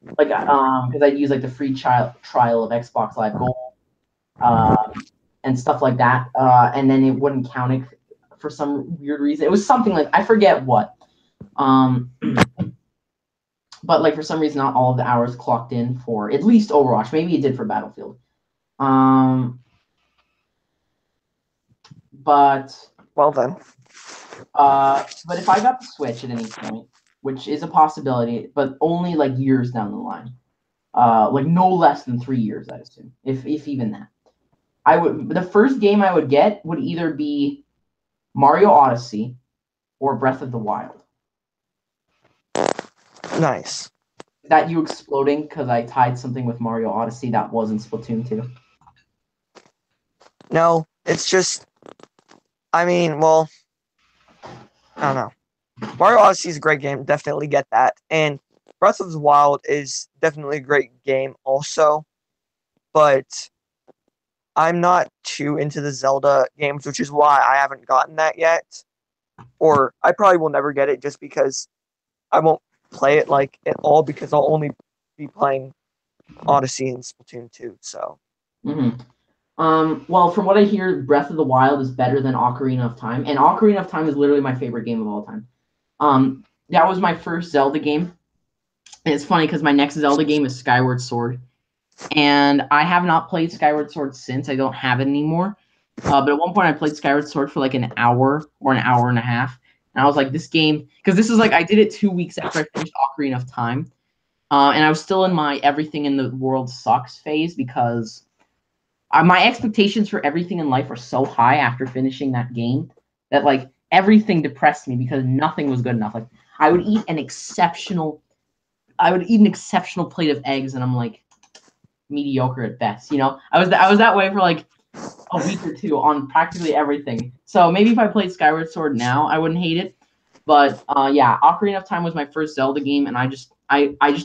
because I'd use like the free trial of Xbox Live Gold, and stuff like that, and then it wouldn't count it for some weird reason. It was something like, I forget what, but like for some reason not all of the hours clocked in for at least Overwatch. Maybe it did for Battlefield. But Well then. but if I got the Switch at any point, which is a possibility, but only like years down the line, like no less than 3 years, I assume, if even that, the first game I would get would either be Mario Odyssey or Breath of the Wild. Nice. Is that you exploding because I tied something with Mario Odyssey that wasn't Splatoon 2? No, it's just, I mean, well, I don't know. Mario Odyssey is a great game. Definitely get that. And Breath of the Wild is definitely a great game also. But I'm not too into the Zelda games, which is why I haven't gotten that yet. Or I probably will never get it just because I won't play it like at all because I'll only be playing Odyssey and Splatoon 2. So. Mm-hmm. Well, from what I hear, Breath of the Wild is better than Ocarina of Time, and Ocarina of Time is literally my favorite game of all time. That was my first Zelda game, and it's funny because my next Zelda game is Skyward Sword, and I have not played Skyward Sword since. I don't have it anymore. But at one point, I played Skyward Sword for like an hour or an hour and a half, and I was like, this game, because this is like I did it 2 weeks after I finished Ocarina of Time, and I was still in my everything in the world sucks phase because my expectations for everything in life are so high after finishing that game that like everything depressed me because nothing was good enough. Like I would eat an exceptional plate of eggs, and I'm like mediocre at best. You know, I was that way for like a week or two on practically everything. So maybe if I played Skyward Sword now, I wouldn't hate it. But yeah, Ocarina of Time was my first Zelda game, and I just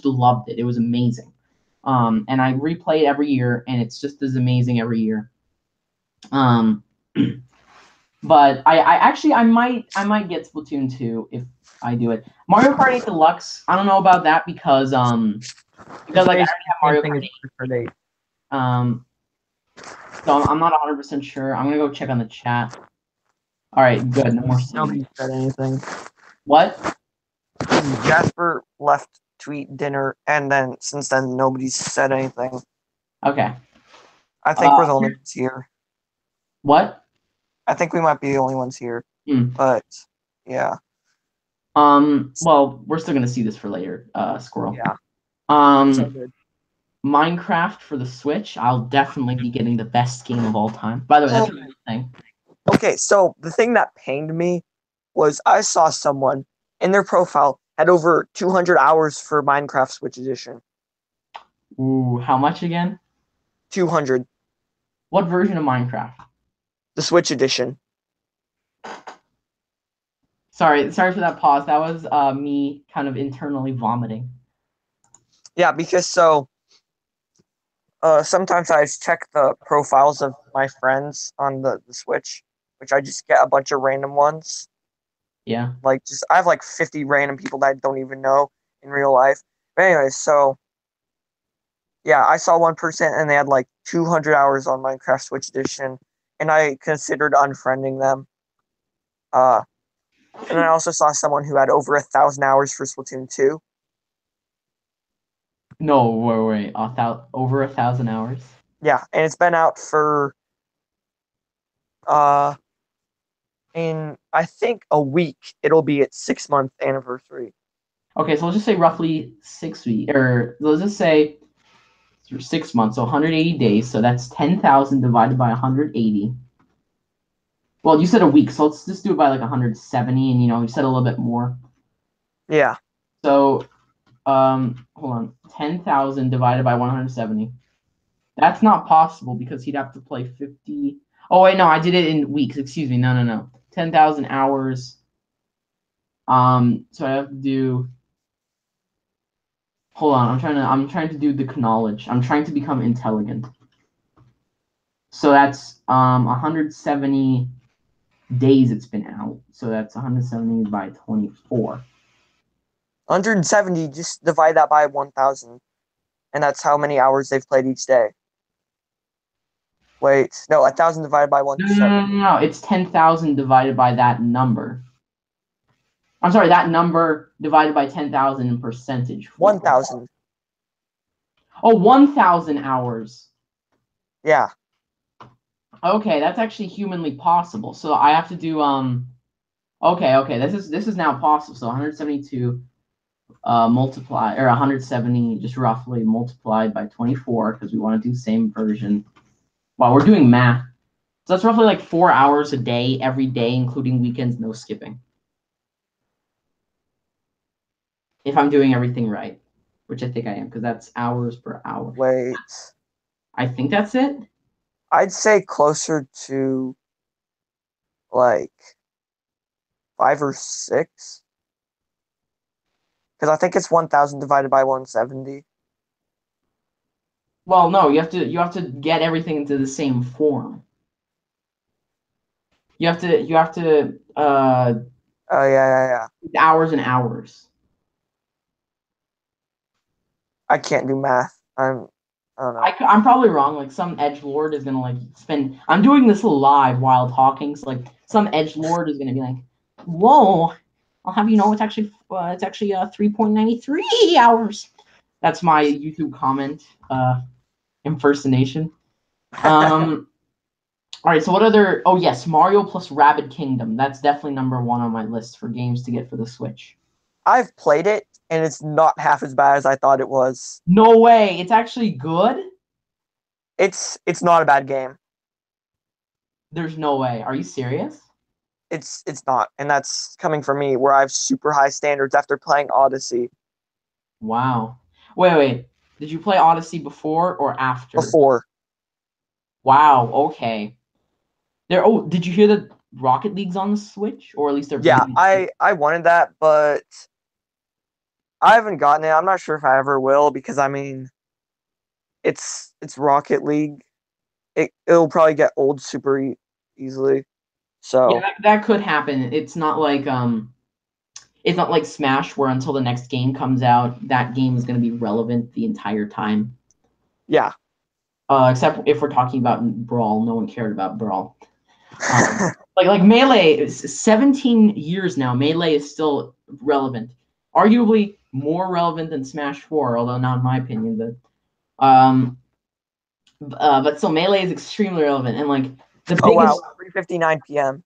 loved it. It was amazing. And I replay it every year, and it's just as amazing every year. But I actually I might get Splatoon 2 if I do it. Mario Kart 8 Deluxe, I don't know about that because like I already have Mario Kart 8. So I'm not 100% sure. I'm gonna go check on the chat. All right, good. No more singing. Nobody said anything. What? Jasper left to eat dinner, and then since then nobody's said anything. Okay. I think we're the only ones here. What? I think we might be the only ones here. But yeah. Well, we're still gonna see this for later, Squirrel. Yeah. So good. Minecraft for the Switch, I'll definitely be getting the best game of all time. By the way, that's a good thing. Okay, so the thing that pained me was I saw someone in their profile had over 200 hours for Minecraft Switch Edition. Ooh, how much again? 200. What version of Minecraft? The Switch Edition. Sorry for that pause. That was me kind of internally vomiting. Yeah, because sometimes I check the profiles of my friends on the Switch, which I just get a bunch of random ones. Yeah. Like I have like 50 random people that I don't even know in real life. But anyways, so yeah, I saw one person and they had like 200 hours on Minecraft Switch Edition, and I considered unfriending them. And I also saw someone who had over 1,000 hours for Splatoon 2. No, wait, over 1,000 hours? Yeah, and it's been out for in I think a week. It'll be its 6-month anniversary. Okay, so let's just say roughly 6 weeks, or let's just say 6 months, so 180 days. So that's 10,000 divided by 180. Well, you said a week, so let's just do it by like 170, and you said a little bit more. Yeah. So, hold on, 10,000 divided by 170. That's not possible because he'd have to play 50. Oh wait, no, I did it in weeks. Excuse me. No. 10,000 hours. So I have to do. Hold on, I'm trying to do the knowledge. I'm trying to become intelligent. So that's 170 days it's been out. So that's 170 by 24. 170, just divide that by 1,000. And that's how many hours they've played each day. Wait, no, 1,000 divided by No, 170. no. It's 10,000 divided by that number. I'm sorry, that number divided by 10,000 in percentage. 1,000. Oh, 1,000 hours. Yeah. Okay, that's actually humanly possible. So I have to do okay, this is now possible. So 172 multiply, or 170 just roughly multiplied by 24, because we want to do the same version. Wow, we're doing math. So that's roughly like 4 hours a day, every day, including weekends, no skipping. If I'm doing everything right, which I think I am, because that's hours per hour. Wait. I think that's it. I'd say closer to like 5 or 6. Because I think it's 1,000 divided by 170. Well, no, you have to get everything into the same form. You have to Oh, yeah. hours and hours. I can't do math. I don't know. I'm probably wrong. Like some edge lord is gonna like spend. I'm doing this live while talking, so like some edge lord is gonna be like, "Whoa, I'll have you know it's actually 3.93 hours." That's my YouTube comment impersonation. All right. So what other? Oh yes, Mario plus Rabid Kingdom. That's definitely number one on my list for games to get for the Switch. I've played it, and it's not half as bad as I thought it was. No way. It's actually good. It's not a bad game. There's no way. Are you serious? It's not, and that's coming from me, where I have super high standards after playing Odyssey Wow. Wait. Did you play Odyssey before or after? before. Wow. Okay. Did you hear that Rocket League's on the Switch, or at least they're Yeah, bringing it? I wanted that, but I haven't gotten it. I'm not sure if I ever will, because I mean, it's Rocket League. It'll probably get old super easily. Yeah, So that could happen. It's not like Smash, where until the next game comes out, that game is going to be relevant the entire time. yeah. Except if we're talking about Brawl, no one cared about Brawl. Like Melee, 17 years now, Melee is still relevant. Arguably more relevant than Smash 4, although not in my opinion. But still, Melee is extremely relevant, and like the Oh biggest. wow, 3:59 p.m.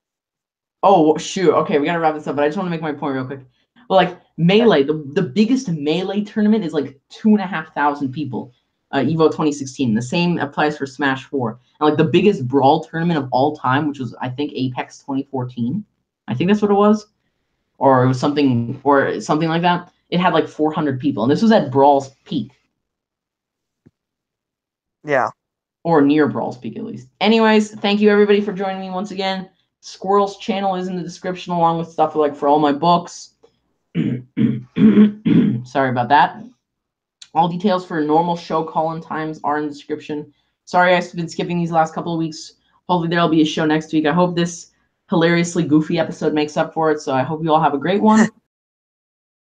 Oh shoot! Okay, we gotta wrap this up. But I just want to make my point real quick. Well, like Melee, the biggest Melee tournament is like 2,500 people. Evo 2016. The same applies for Smash 4. And like the biggest Brawl tournament of all time, which was I think Apex 2014. I think that's what it was, or it was something like that. It had like 400 people, and this was at Brawl's peak, Yeah. or near Brawl's peak at least. Anyways, thank you everybody for joining me once again. Squirrel's channel is in the description, along with stuff like for all my books. Sorry about that. All details for normal show call-in times are in the description. Sorry I've been skipping these last couple of weeks. Hopefully there'll be a show next week. I hope this hilariously goofy episode makes up for it, so I hope you all have a great one.